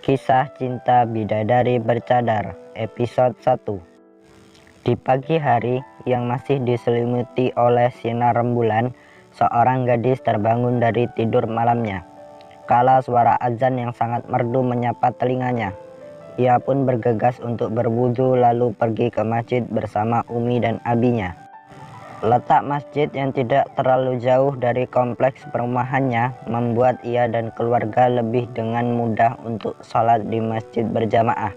Kisah Cinta Bidadari Bercadar, episode 1. Di pagi hari yang masih diselimuti oleh sinar rembulan, seorang gadis terbangun dari tidur malamnya. Kala suara azan yang sangat merdu menyapa telinganya, ia pun bergegas untuk berwudu lalu pergi ke masjid bersama Umi dan abinya. Letak masjid yang tidak terlalu jauh dari kompleks perumahannya membuat ia dan keluarga lebih dengan mudah untuk sholat di masjid berjamaah.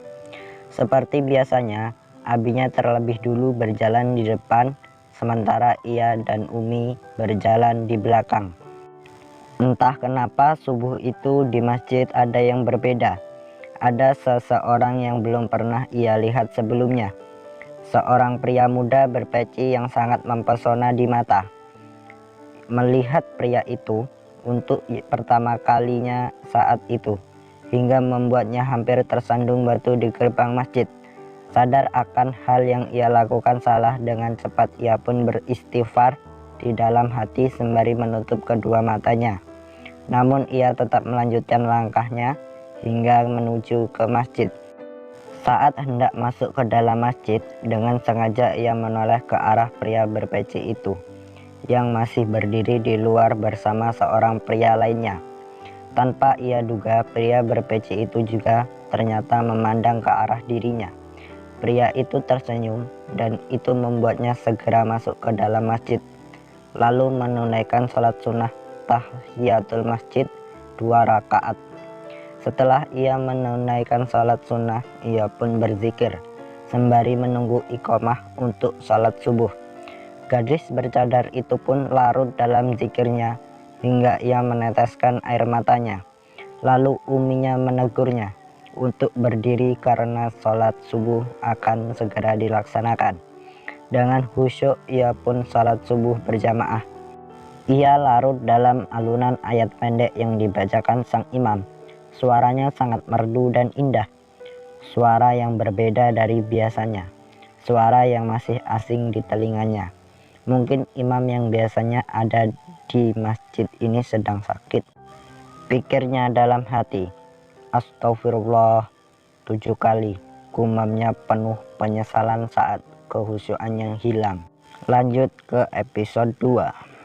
Seperti biasanya, abinya terlebih dulu berjalan di depan, sementara ia dan Umi berjalan di belakang. Entah kenapa subuh itu di masjid ada yang berbeda. Ada seseorang yang belum pernah ia lihat sebelumnya. Seorang pria muda berpeci yang sangat mempesona di mata. Melihat pria itu untuk pertama kalinya saat itu, hingga membuatnya hampir tersandung batu di gerbang masjid. Sadar akan hal yang ia lakukan salah, dengan cepat ia pun beristighfar di dalam hati sembari menutup kedua matanya. Namun ia tetap melanjutkan langkahnya hingga menuju ke masjid. Saat hendak masuk ke dalam masjid, dengan sengaja ia menoleh ke arah pria berpeci itu yang masih berdiri di luar bersama seorang pria lainnya. Tanpa ia duga, pria berpeci itu juga ternyata memandang ke arah dirinya. Pria itu tersenyum dan itu membuatnya segera masuk ke dalam masjid, lalu menunaikan sholat sunnah tahiyatul masjid 2 rakaat. Setelah ia menunaikan salat sunnah, ia pun berzikir sembari menunggu iqamah untuk salat subuh. Gadis bercadar itu pun larut dalam zikirnya hingga ia meneteskan air matanya. Lalu uminya menegurnya untuk berdiri karena salat subuh akan segera dilaksanakan. Dengan khusyuk ia pun salat subuh berjamaah. Ia larut dalam alunan ayat pendek yang dibacakan sang imam. Suaranya sangat merdu dan indah, suara yang berbeda dari biasanya, suara yang masih asing di telinganya. Mungkin imam yang biasanya ada di masjid ini sedang sakit, pikirnya dalam hati. Astagfirullah 7 kali, gumamnya penuh penyesalan saat kehusyuannya hilang. Lanjut ke episode 2.